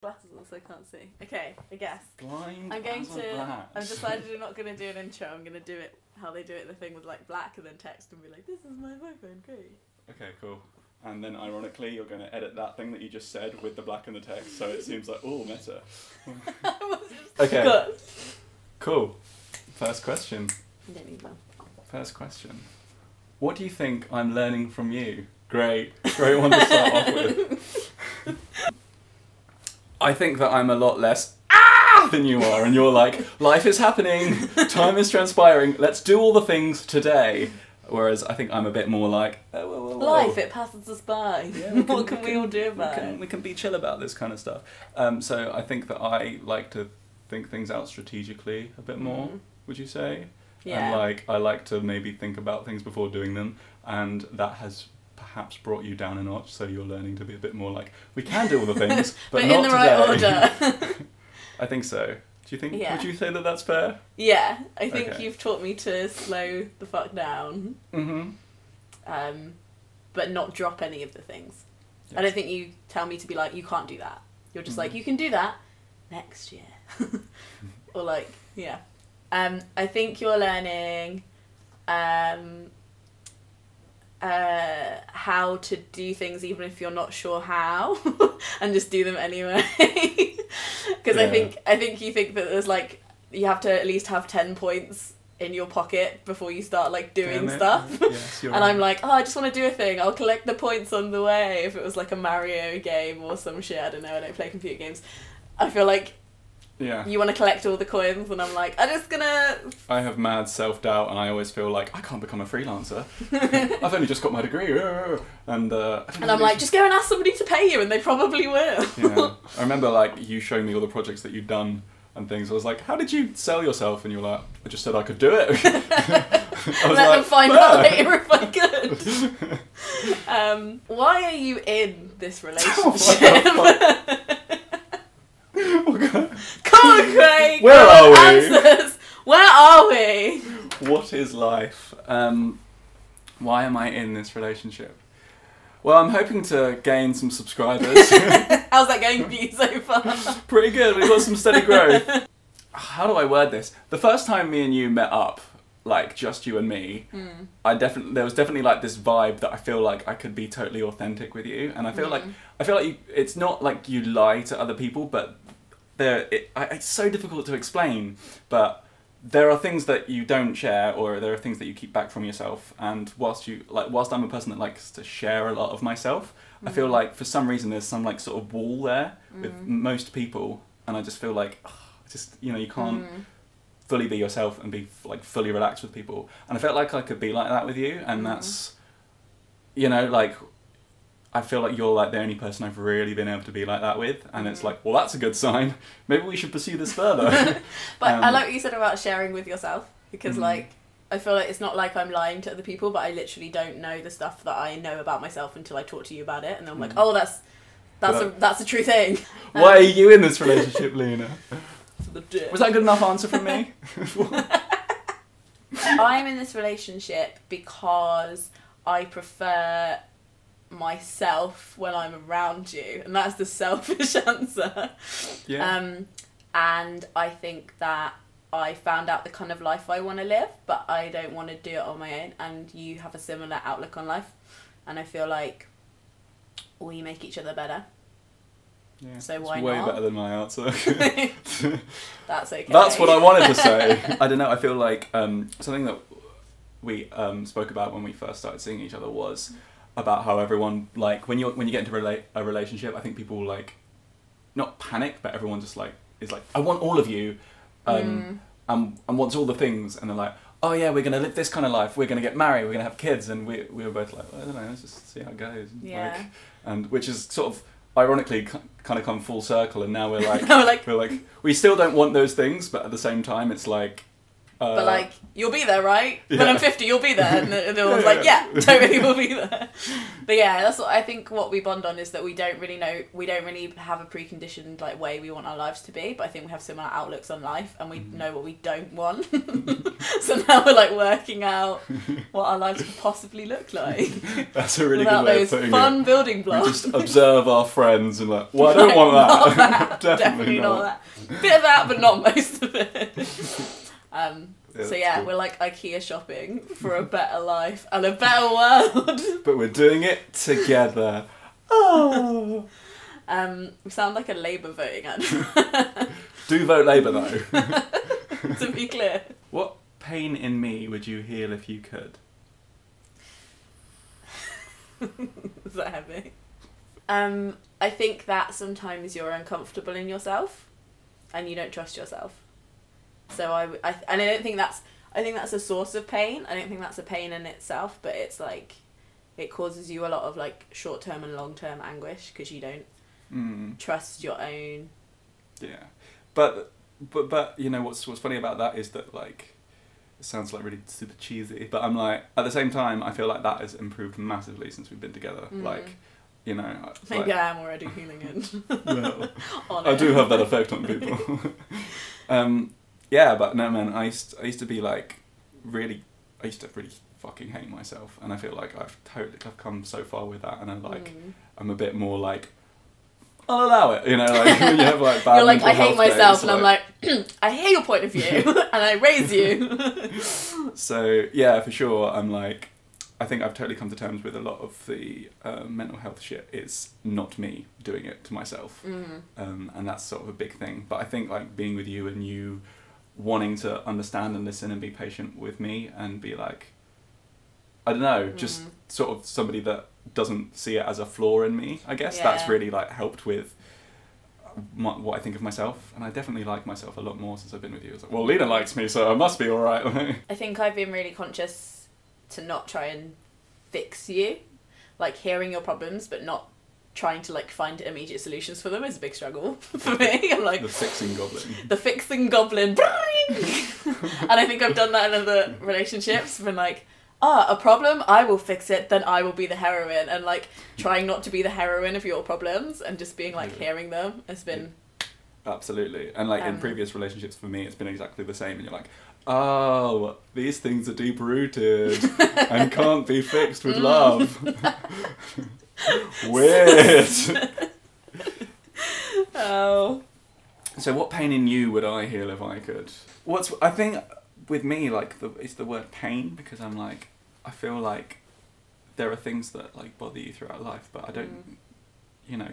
Glasses on so I can't see. Okay, I guess. Blind I'm going as a to. bat. I've decided I'm not going to do an intro. I'm going to do it how they do it, the thing with like black and then text and be like, "This is my iPhone, great." Okay, cool. And then ironically, you're going to edit that thing that you just said with the black and the text, so it seems like, ooh, meta. Okay. Good. Cool. First question. I don't need one. First question. What do you think I'm learning from you? Great one to start off with. I think that I'm a lot less than you are, and you're like, life is happening, time is transpiring, let's do all the things today. Whereas I think I'm a bit more like, oh, whoa. Life, it passes us by. Yeah, what can we all do about it? We can be chill about this kind of stuff. So I think that I like to think things out strategically a bit more, would you say? Yeah. And I like to maybe think about things before doing them, and that has perhaps brought you down a notch, so you're learning to be a bit more like, we can do all the things, but not in the right today. order. I think so. Do you think? Yeah. Would you say that that's fair? Yeah, I think Okay. you've taught me to slow the fuck down. But not drop any of the things. Yes. I don't think you tell me to be like, you can't do that. You're just like, you can do that next year. Or like, yeah. I think you're learning how to do things even if you're not sure how, and just do them anyway. Because Yeah. I think you think that there's like, you have to at least have 10 points in your pocket before you start like doing Damn it. stuff. Yes, you're And right. I'm like, oh, I just want to do a thing. I'll collect the points on the way. If it was like a Mario game or some shit, I don't know. I don't play computer games. I feel like Yeah. you want to collect all the coins, and I'm like, I'm just gonna. I have mad self-doubt, and I always feel like, I can't become a freelancer. I've only just got my degree. And I'm like, just go and ask somebody to pay you, and they probably will. Yeah. I remember like you showing me all the projects that you'd done and things. I was like, how did you sell yourself? And you were like, I just said I could do it. I was Let them find out "Fair." later if I could. Why are you in this relationship? Come on, Craig. Where are we? Answers. Where are we? What is life? Why am I in this relationship? Well, I'm hoping to gain some subscribers. How's that going for you so far? Pretty good, we've got some steady growth. How do I word this? The first time me and you met up, like just you and me, there was definitely like this vibe that I feel like I could be totally authentic with you, and I feel like it's not like you lie to other people, but it's so difficult to explain, but there are things that you don't share, or there are things that you keep back from yourself. And whilst I'm a person that likes to share a lot of myself, I feel like for some reason there's some like sort of wall there with most people, and I just feel like you can't fully be yourself and be like fully relaxed with people. And I felt like I could be like that with you, and that's like I feel like you're like the only person I've really been able to be like that with, and it's like, well, that's a good sign. Maybe we should pursue this further. But I like what you said about sharing with yourself, because like I feel like it's not like I'm lying to other people, but I literally don't know the stuff that I know about myself until I talk to you about it, and then I'm like, oh, that's a true thing. Why are you in this relationship, Lena? Legit. Was that a good enough answer from me? I'm in this relationship because I prefer myself when I'm around you, and that's the selfish answer. Yeah. And I think that I found out the kind of life I want to live, but I don't want to do it on my own, and you have a similar outlook on life, and I feel like we make each other better. Yeah, So why it's way not? better than my answer. That's okay. That's what I wanted to say. I don't know, I feel like something that we spoke about when we first started seeing each other was about how everyone, like, when you get into a relationship, I think people like not panic, but everyone just like is like, I want all of you, and wants all the things, and they're like, oh yeah, we're gonna live this kind of life, we're gonna get married, we're gonna have kids, and we were both like, well, I don't know, let's just see how it goes. Yeah. Like, and which is sort of ironically kind of come full circle, and now we're like, we still don't want those things, but at the same time it's like, But like, you'll be there, right? Yeah. When I'm 50, you'll be there. And the other one's like, yeah, totally will be there. But yeah, that's what I think what we bond on is that we don't really have a preconditioned like way we want our lives to be, but I think we have similar outlooks on life and we know what we don't want. So now we're like working out what our lives could possibly look like. That's a really good way of putting it. Fun building blocks. We just observe our friends and like, well, I don't want that. Not that. Definitely not that. Bit of that, but not most of it. So yeah, cool. We're like IKEA shopping for a better life and a better world. But we're doing it together. Oh. We sound like a Labour voting ad. Do vote Labour though. To be clear. What pain in me would you heal if you could? Is that heavy? I think that sometimes you're uncomfortable in yourself and you don't trust yourself. So I don't think that's, I think that's a source of pain. I don't think that's a pain in itself, but it's like, it causes you a lot of like short-term and long-term anguish because you don't trust your own. Yeah. But you know, what's funny about that is that like, it sounds like really super cheesy, but I'm like, at the same time, I feel like that has improved massively since we've been together. Like, you know. Maybe I am already healing it. Well, I do have that effect on people. Yeah, but no, man, I used to be like, really fucking hate myself, and I feel like I've come so far with that, and I'm a bit more like, I'll allow it, you know, like when you have like bad. You're like, I hate myself, days, and I'm like, I hear your point of view, and I raise you. So yeah, for sure, I'm like, I think I've totally come to terms with a lot of the mental health shit. It's not me doing it to myself, and that's sort of a big thing. But I think like being with you and you wanting to understand and listen and be patient with me and be like, I don't know, just sort of somebody that doesn't see it as a flaw in me, I guess. That's really like helped with what I think of myself, and I definitely like myself a lot more since I've been with you. It's like, well, Lena likes me, so I must be alright. I think I've been really conscious to not try and fix you, like hearing your problems but not trying to like find immediate solutions for them is a big struggle for me. I'm like, the fixing goblin. The fixing goblin. And I think I've done that in other relationships, been like, a problem, I will fix it, then I will be the heroine, and like trying not to be the heroine of your problems and just being like hearing them has been absolutely. And like in previous relationships for me it's been exactly the same, and you're like, oh, these things are deep rooted and can't be fixed with love. Weird. Oh. So what pain in you would I heal if I could? I think with me, like, it's the word pain, because I'm like, I feel like there are things that like bother you throughout life, but I don't, you know,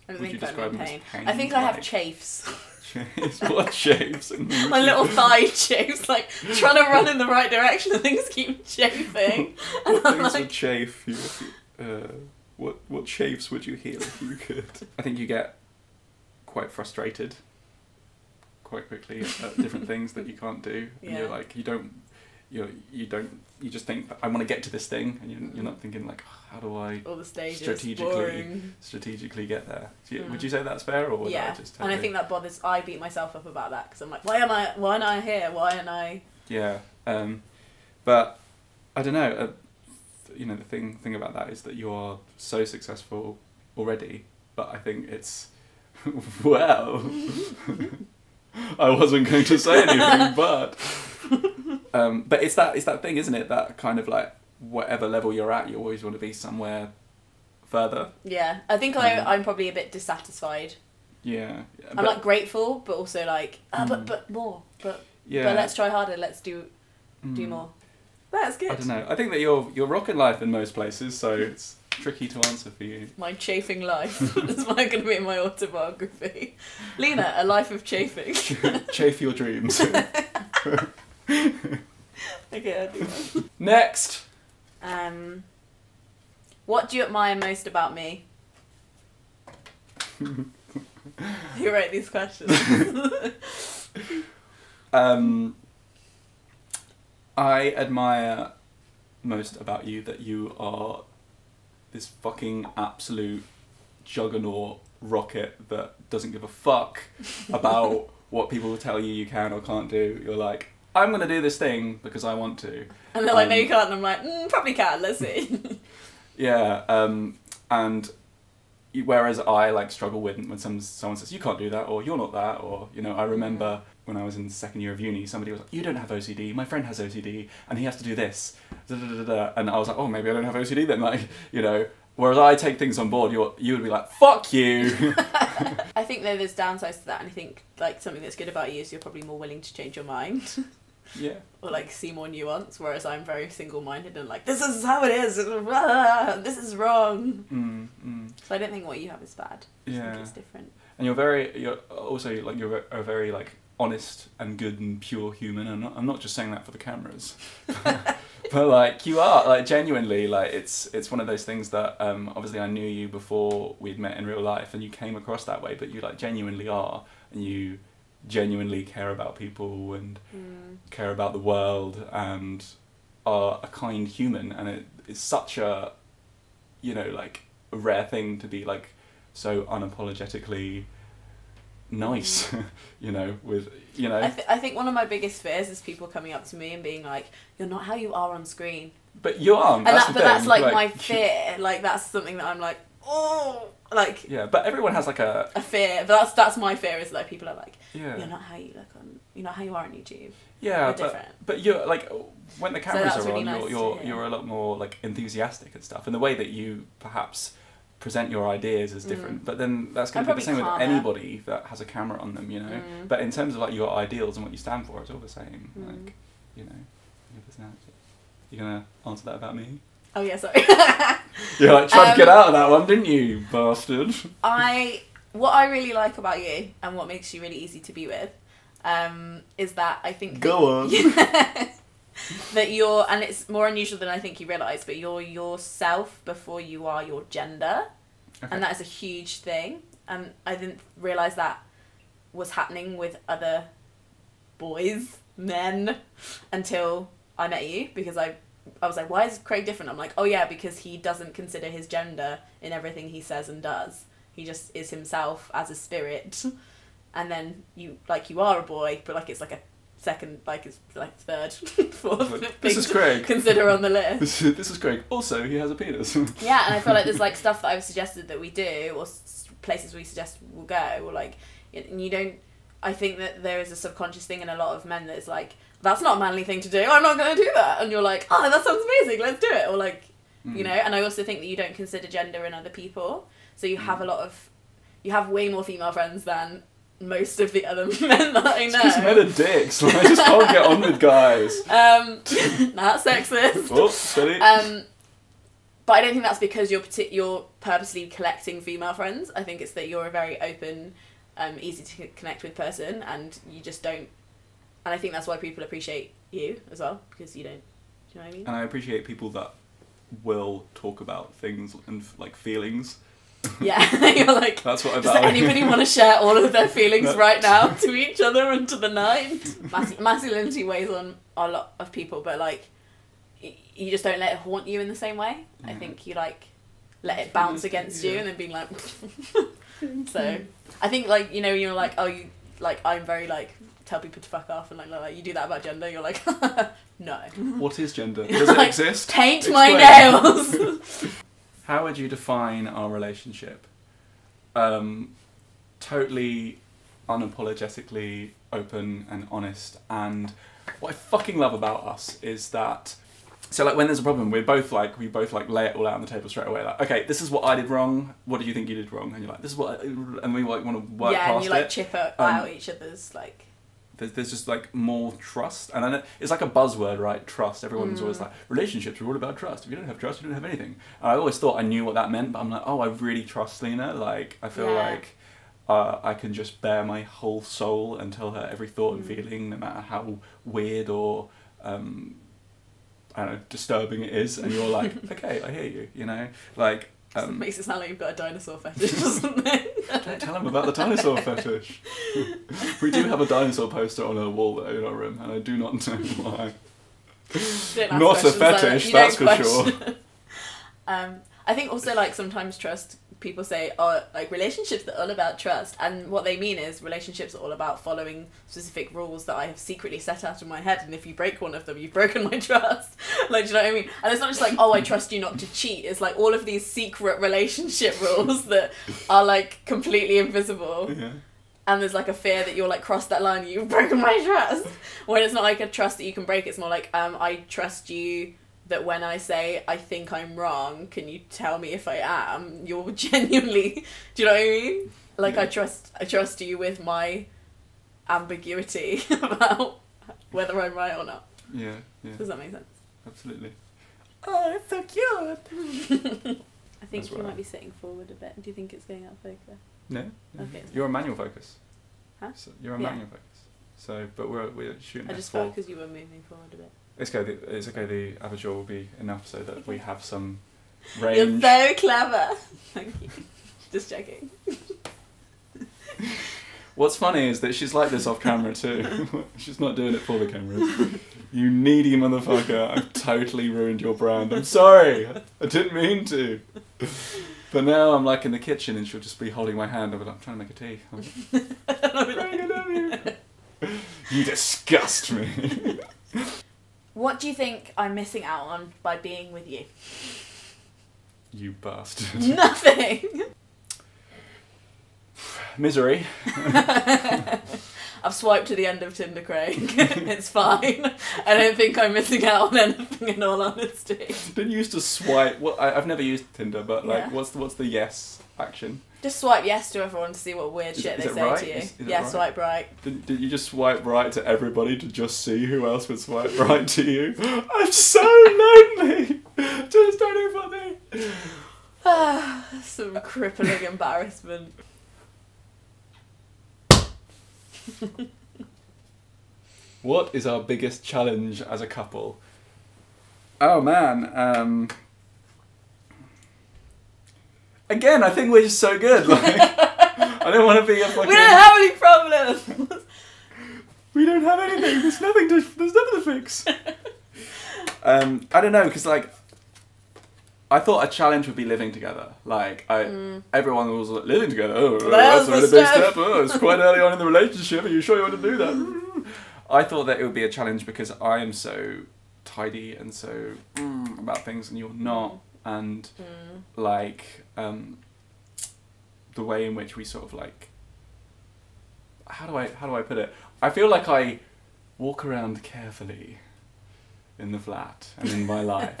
I don't would you think describe I'm them in pain. as pain? I think I have chafes. What shapes? My little thigh chafes, like trying to run in the right direction and things keep chafing. What things would chafe you? What chafes would you heal if you could? I think you get quite frustrated quite quickly at different things that you can't do, and you're like, you just think, I want to get to this thing, and you're not thinking like, how do I all the stages, strategically get there? Would you say that's fair, or would I just tell and I think that bothers. I beat myself up about that because I'm like, why am I here? Why am I? Yeah, but I don't know. You know, the thing about that is that you are so successful already, but I think it's well. I wasn't going to say anything, but it's that thing, isn't it? That kind of like, whatever level you're at, you always want to be somewhere further. Yeah, I think I'm probably a bit dissatisfied. Yeah, I'm like grateful, but also like, but more, but let's try harder. Let's do more. That's good. I don't know. I think that you're rocking life in most places, so it's tricky to answer for you. My chafing life. That's going to be in my autobiography. Lena, a life of chafing. Chafe your dreams. Okay, I'll do that. Next. What do you admire most about me? You write these questions. I admire most about you that you are this fucking absolute juggernaut rocket that doesn't give a fuck about what people tell you can or can't do. You're like, I'm going to do this thing because I want to. And they're like, no, you can't. And I'm like, probably can. Let's see. Yeah. And whereas I like struggle with when someone says you can't do that or you're not that, or you know, I remember when I was in the second year of uni, somebody was like, you don't have OCD. My friend has OCD and he has to do this. And I was like, oh, maybe I don't have OCD then. Like, you know. Whereas I take things on board, you would be like, fuck you. I think that there's downsides to that, and I think like something that's good about you is you're probably more willing to change your mind. Yeah. Or like see more nuance, whereas I'm very single-minded and like, this is how it is, this is wrong. So I don't think what you have is bad. I think it's different. And you're also like, you're a very like honest and good and pure human, and I'm not just saying that for the cameras. But like you are like genuinely like it's one of those things that obviously I knew you before we'd met in real life and you came across that way, but you like genuinely are, and you genuinely care about people and care about the world and are a kind human, and it's such a, you know, like a rare thing to be like so unapologetically nice. You know, with, you know, I think one of my biggest fears is people coming up to me and being like, you're not how you are on screen. But you aren't. And that's like my fear. Like that's something that I'm like, oh, like. Yeah, but everyone has like a fear. But that's my fear, is like people are like, yeah, you're not how you look on, you're not how you are on YouTube. Yeah, you're but you're like, when the cameras are really on, nice you're a lot more like enthusiastic and stuff, and the way that you perhaps present your ideas is different. But then that's going to be the same with anybody that has a camera on them, you know. But in terms of like your ideals and what you stand for, it's all the same. Like, you know, your personality. You gonna answer that about me? Oh yeah, sorry. You're like trying to get out of that one, didn't you, bastard? What I really like about you and what makes you really easy to be with, is that I think go on. that you're, and it's more unusual than I think you realise, but you're yourself before you are your gender. Okay. And that is a huge thing. And I didn't realise that was happening with other boys, men, until I met you, because I was like, why is Craig different? I'm like, oh yeah, because he doesn't consider his gender in everything he says and does. He just is himself as a spirit. And then you are a boy, but like it's like a second, like it's like third, fourth this is Craig. Consider on the list. This is Craig. Also, he has a penis. Yeah, and I feel like there's like stuff that I've suggested that we do, or places we suggest we'll go, or like, and you don't. I think that there is a subconscious thing in a lot of men that is like, that's not a manly thing to do. I'm not going to do that. And you're like, oh, that sounds amazing. Let's do it. Or like, you know. And I also think that you don't consider gender in other people, so you have you have way more female friends than most of the other men that I know. Because men are dicks. Like, I just can't get on with guys. Not sexist. Oh, steady. But I don't think that's because you're purposely collecting female friends. I think it's that you're a very open, easy to connect with person, and you just don't. And I think that's why people appreciate you as well, because you don't. Do you know what I mean? And I appreciate people that will talk about things and like feelings. Yeah, you're like, that's what I does anybody want to share all of their feelings right now to each other and to the night? Masculinity weighs on a lot of people, but like, you just don't let it haunt you in the same way. I think you like let it bounce against you and then being like. So I think like, you know, you're like, oh, you like, I'm very like tell people to fuck off, and like you do that about gender, you're like, no. What is gender? Does it exist? Paint my nails. How would you define our relationship? Totally unapologetically open and honest, and what I fucking love about us is that, so like when there's a problem, we both like lay it all out on the table straight away, like, okay, this is what I did wrong, what do you think you did wrong? And you're like, this is what and we like want to work past it. Yeah, and you like chip out each other's like. There's just like more trust, and then it's like a buzzword, right? Trust. Everyone's always like, relationships are all about trust. If you don't have trust, you don't have anything. And I always thought I knew what that meant, but I'm like, oh, I really trust Lena. Like, I feel like I can just bare my whole soul and tell her every thought and feeling, no matter how weird or I don't know, disturbing it is. And you're like, okay, I hear you. You know, like. It makes it sound like you've got a dinosaur fetish, doesn't it? Don't tell him about the dinosaur fetish. We do have a dinosaur poster on our wall though in our room, and I do not know why. Not a fetish, that's for sure. I think also like sometimes trust people say, oh, like relationships are all about trust, and what they mean is relationships are all about following specific rules that I have secretly set out in my head, and if you break one of them, you've broken my trust. Like, do you know what I mean? And it's not just like, oh, I trust you not to cheat. It's like all of these secret relationship rules that are like completely invisible. Yeah. And there's like a fear that you'll like cross that line, you've broken my trust. When it's not like a trust that you can break, it's more like, I trust you that when I say I think I'm wrong, can you tell me if I am? You're genuinely, do you know what I mean? Like, yeah. I trust you with my ambiguity about whether I'm right or not. Yeah, yeah. Does that make sense? Absolutely. Oh, it's so cute. I think you right. might be sitting forward a bit. Do you think it's going out of focus? No. Okay. You're a manual focus. Huh? So you're a manual focus. So, but we're shooting. I just felt because you were moving forward a bit. It's okay. It's okay. The aperture will be enough so that we have some range. You're so clever. Thank you. Just checking. What's funny is that she's like this off camera too. She's not doing it for the cameras. You needy motherfucker! I've totally ruined your brand. I'm sorry. I didn't mean to. But now I'm like in the kitchen and she'll just be holding my hand. I'm trying to make a tea. I love you. You disgust me. What do you think I'm missing out on by being with you? You bastard. Nothing. Misery. I've swiped to the end of Tinder, Craig. It's fine. I don't think I'm missing out on anything, in all honesty. Didn't you used to swipe? Well, I've never used Tinder, but like, Yeah. what's the yes action? Just swipe yes to everyone to see what weird shit they say right? to you. Is it Yeah, right? swipe right. Did you just swipe right to everybody to just see who else would swipe right to you? I'm so lonely. Just anybody. Some crippling embarrassment. What is our biggest challenge as a couple? Oh man. Again, I think we're just so good. Like, I don't want to be a fucking... We don't have any problems! We don't have anything. There's nothing to fix. I don't know, because like, I thought a challenge would be living together. Like, everyone was like, living together. Oh, that's a really big step. Oh, it's quite early on in the relationship. Are you sure you want to do that? I thought that it would be a challenge because I am so tidy and so about things, and you're not. And like the way in which we sort of like, how do I put it? I feel like I walk around carefully in the flat and in my life,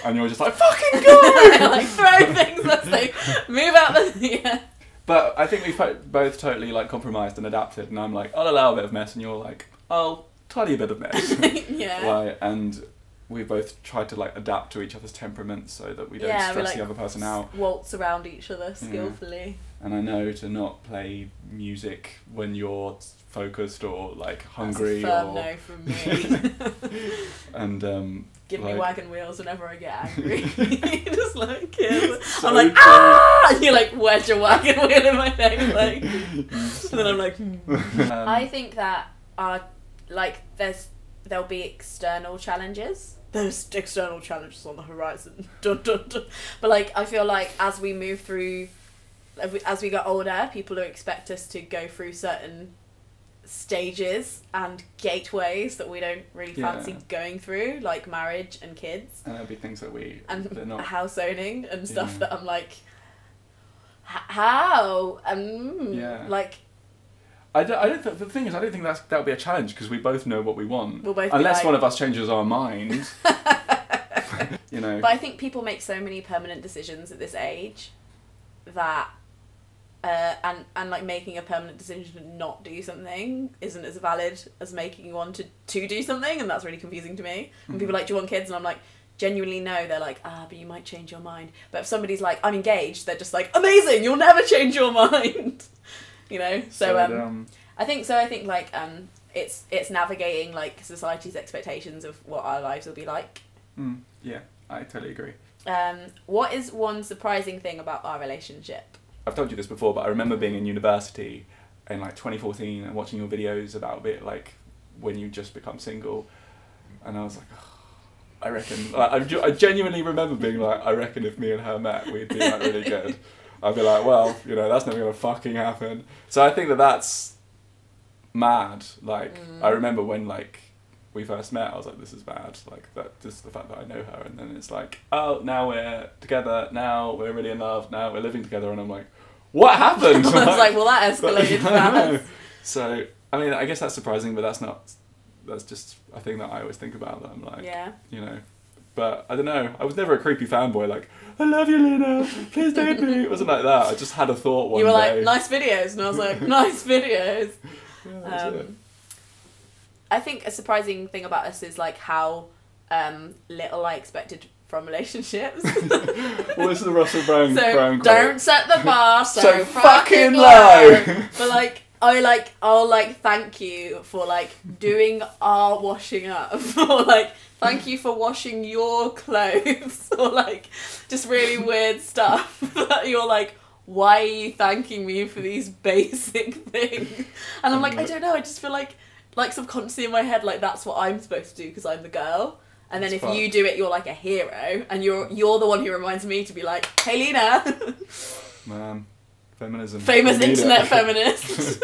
and you're just like, fucking go! Like throw things, let's like move out the yeah. But I think we've both totally like compromised and adapted, and I'm like, I'll allow a bit of mess, and you're like, I'll tidy a bit of mess. Yeah. Like, and we both tried to like adapt to each other's temperaments so that we don't stress the other person out. Waltz around each other skillfully. And I know to not play music when you're focused or like hungry. That's a firm no from me. And give like, me wagon wheels whenever I get angry. Just like so I'm like ah, and you're like, where's your wagon wheel in my face? Like, and then I'm like, I think that like there'll be external challenges. There's external challenges on the horizon. Dun, dun, dun. But like, I feel like as we move through, as we get older, people will expect us to go through certain stages and gateways that we don't really fancy going through, like marriage and kids. And there'll be things that they're not. House owning and stuff that I'm like, how? Like. I don't the thing is, I don't think that'll be a challenge because we both know what we want. We'll both unless one of us changes our mind. You know. But I think people make so many permanent decisions at this age that and like making a permanent decision to not do something isn't as valid as making one to do something, and that's really confusing to me. When people are like, do you want kids? And I'm like, genuinely no. They're like, but you might change your mind. But if somebody's like, I'm engaged, they're just like, amazing, you'll never change your mind. You know, so I think like it's navigating like society's expectations of what our lives will be like. Yeah, I totally agree. What is one surprising thing about our relationship? I've told you this before, but I remember being in university in like 2014 and watching your videos about it, like when you just become single, and I was like, oh, I reckon. I genuinely remember being like, I reckon if me and her met, we'd be like really good. I'd be like, well, you know, that's never gonna fucking happen. So I think that that's mad. Like, I remember when like we first met, I was like, this is bad. Like, that just the fact that I know her, and then it's like, oh, now we're together. Now we're really in love. Now we're living together, and I'm like, what happened? I was like, well, that escalated fast. So I mean, I guess that's surprising, but that's not. That's just a thing that I always think about. That I'm like, Yeah. you know. But I don't know. I was never a creepy fanboy. Like, I love you, Lena. Please date me. It wasn't like that. I just had a thought one day. You were like, nice videos, and I was like, nice videos. Yeah, that's it. I think a surprising thing about us is like how little I expected from relationships. Well, this is the Russell Brown So quote. don't set the bar so, So fucking fucking low. low. But like I'll like thank you for like doing our washing up, or like thank you for washing your clothes, or like just really weird stuff that you're like, why are you thanking me for these basic things? And I'm like, I don't know, I just feel like subconsciously in my head, like that's what I'm supposed to do because I'm the girl. And then That's if fun. you do it, you're like a hero, and you're the one who reminds me to be like, hey Lena. Man, feminism. Famous We need internet it. feminist.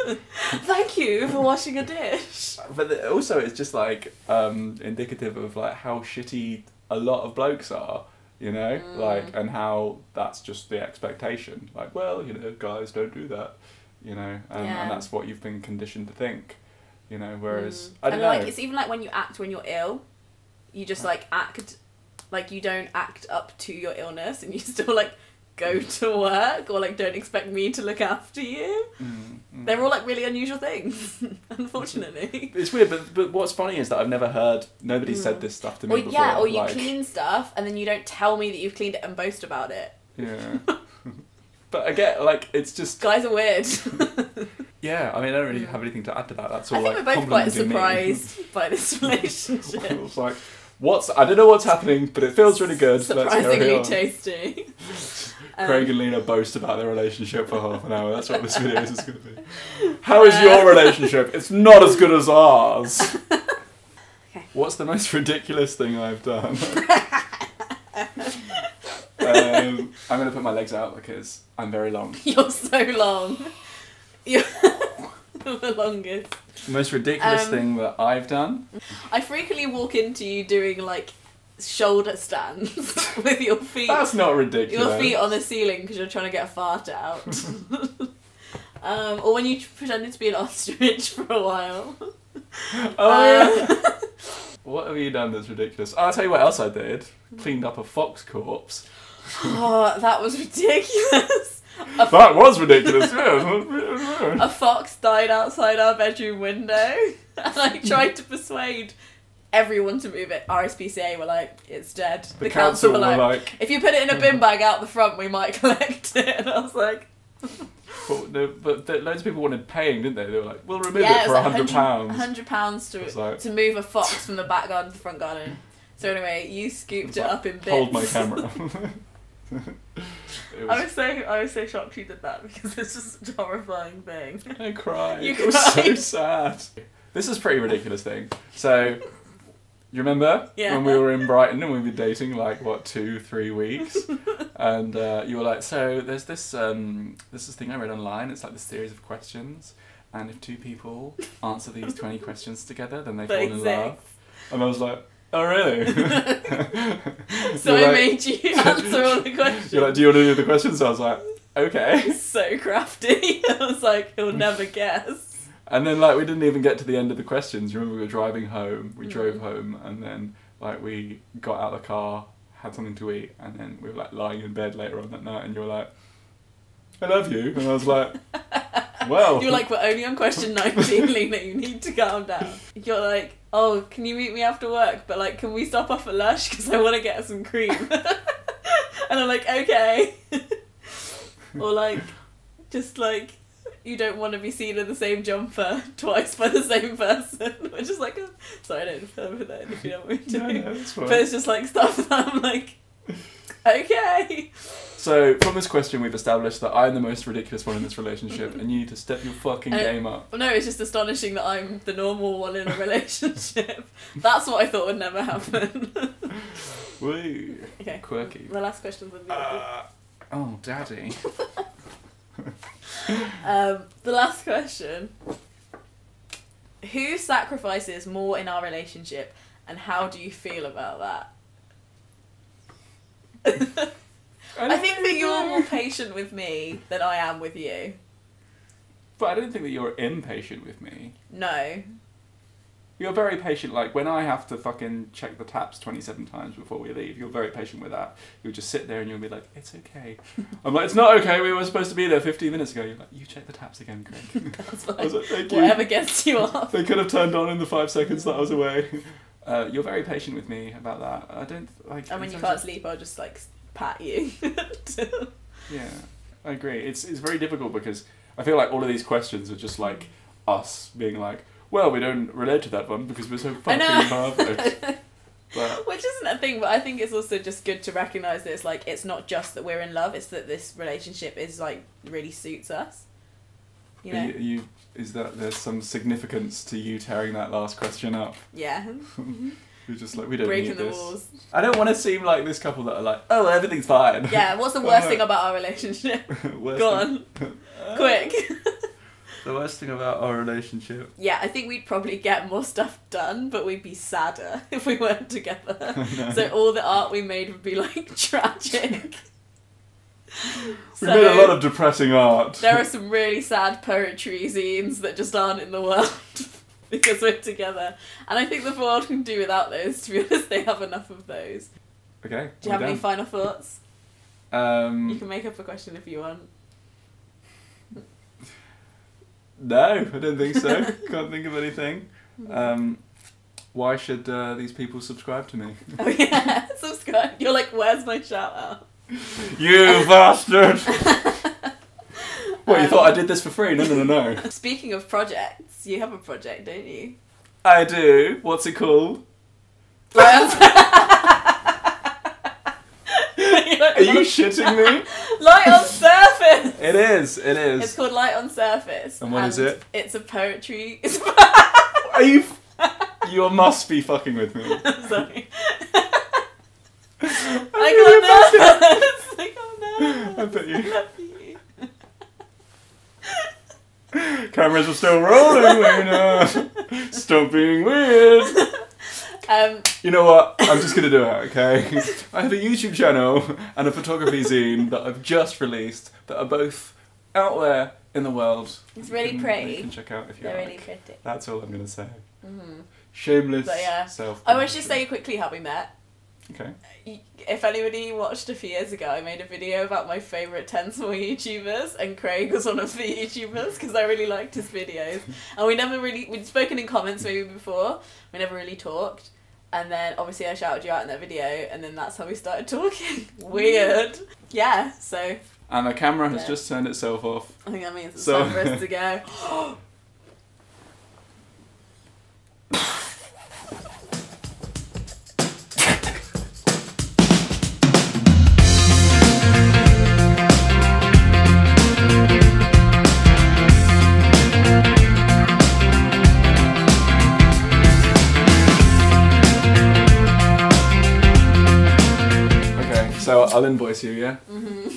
Thank you for washing a dish. But also, it's just like indicative of like how shitty a lot of blokes are, you know, like, and how that's just the expectation. Like, well, you know, guys don't do that, you know, and that's what you've been conditioned to think, you know. Whereas I don't know. Like it's even like when you act when you're ill, you just like act like you don't act up to your illness, and you still like go to work, or like don't expect me to look after you. They're all like really unusual things, unfortunately. It's weird, but what's funny is that I've never heard nobody said this stuff to me before. Yeah, or you like, clean stuff and then you don't tell me that you've cleaned it and boast about it. Yeah. But I get like it's just Guys are weird. yeah. I mean, I don't really have anything to add to that. That's all. I think like, we're both quite complimenting me. surprised by this relationship. It's like, I don't know what's happening, but it feels really good. Let's carry Surprisingly on. tasty. Craig and Lena boast about their relationship for half an hour. That's what this video is going to be. How is your relationship? It's not as good as ours. Okay. What's the most ridiculous thing I've done? I'm going to put my legs out because I'm very long. You're so long. You're the longest. The most ridiculous thing that I've done? I frequently walk into you doing like shoulder stands with your feet. That's not ridiculous. Your feet on the ceiling because you're trying to get a fart out. Or when you pretended to be an ostrich for a while. Oh yeah. What have you done that's ridiculous? I'll tell you what else I did. Cleaned up a fox corpse. Oh, that was ridiculous. That was ridiculous, yeah. A fox died outside our bedroom window, and I tried to persuade everyone to move it. RSPCA were like, it's dead. The council were like, if you put it in a bin bag out the front, we might collect it. And I was like... but loads of people wanted paying, didn't they? They were like, we'll remove it for £100. £100 to move a fox from the back garden to the front garden. So anyway, you scooped it up in bits. Hold my camera. I was so shocked you did that because it's just a horrifying thing. I cried. You It was so cried? sad. This is a pretty ridiculous thing. So, you remember Yeah. when we were in Brighton and we were dating like, what, 2-3 weeks? And you were like, so there's this thing I read online. It's like this series of questions. And if two people answer these 20 questions together, then they fall in love. And I was like, oh really? So I made you answer all the questions. You're like, do you want to do the questions? So I was like, okay. So crafty. I was like, he'll never guess. And then like we didn't even get to the end of the questions. You remember we were driving home. We drove home, and then like we got out of the car, had something to eat, and then we were like lying in bed later on that night, and you were like, I love you. And I was like, well. You were like, we're only on question 19, Lena, you need to calm down. You're like, oh, can you meet me after work? But like, can we stop off at Lush? Because I want to get some cream. And I'm like, okay. Or like, just like, you don't want to be seen in the same jumper twice by the same person. Which is like, sorry, I don't remember that if you don't want me to. No, that's fine. But it's just like stuff that I'm like, okay. So, from this question, we've established that I'm the most ridiculous one in this relationship, and you need to step your fucking game up. Well, no, it's just astonishing that I'm the normal one in a relationship. That's what I thought would never happen. Woo. Okay. Quirky. The last question's with you. Oh, daddy. The last question. Who sacrifices more in our relationship, and how do you feel about that? I think that you're more patient with me than I am with you. But I don't think that you're impatient with me. No. You're very patient. Like, when I have to fucking check the taps 27 times before we leave, you're very patient with that. You'll just sit there and you'll be like, it's okay. I'm like, it's not okay, we were supposed to be there 15 minutes ago. You're like, you check the taps again, Craig. That's fine. I was like, thank you. Whatever gets you off. They could have turned on in the 5 seconds that I was away. You're very patient with me about that. I don't, like... And when you can't sleep, I'll just, like, pat you. Yeah, I agree. It's very difficult because I feel like all of these questions are just like us being like, well, we don't relate to that one because we're so fucking perfect. But which isn't a thing, but I think it's also just good to recognise that it's like, it's not just that we're in love, it's that this relationship is like, really suits us. You know? Is that there's some significance to you tearing that last question up? Yeah. You're just like, we don't breaking need the this. walls. I don't want to seem like this couple that are like, oh, everything's fine. Yeah, what's the worst thing about our relationship? Go on. Quick. The worst thing about our relationship? Yeah, I think we'd probably get more stuff done, but we'd be sadder if we weren't together. No. So all the art we made would be like tragic. We made a lot of depressing art. There are some really sad poetry zines that just aren't in the world because we're together. And I think the world can do without those, to be honest. They have enough of those. Okay. Do you have any final thoughts? You can make up a question if you want. No, I don't think so. Can't think of anything. Why should these people subscribe to me? Oh yeah, subscribe. You're like, where's my shout out? You bastard! What, you thought I did this for free? No. Speaking of projects, you have a project, don't you? I do. What's it called? Are you shitting me? Light on Surface! It is. It's called Light on Surface. And what is it? It's a poetry... Are you... You must be fucking with me. Sorry. I got nervous. I bet you... I love you. Cameras are still rolling, Lena. Stop being weird. You know what? I'm just going to do it, okay? I have a YouTube channel and a photography zine that I've just released that are both out there in the world. It's really pretty. You can check out if you They're like. really pretty. That's all I'm going to say. Mm-hmm. Shameless self. I want to just say quickly how we met. Okay. If anybody watched a few years ago, I made a video about my favourite 10 small YouTubers, and Craig was one of the YouTubers because I really liked his videos. And we'd spoken in comments maybe before, we never really talked. And then obviously I shouted you out in that video, and then that's how we started talking. Weird. Yeah, so. And the camera has just turned itself off. I think that means it's time for us to go. So I'll invoice you, yeah? Mm-hmm.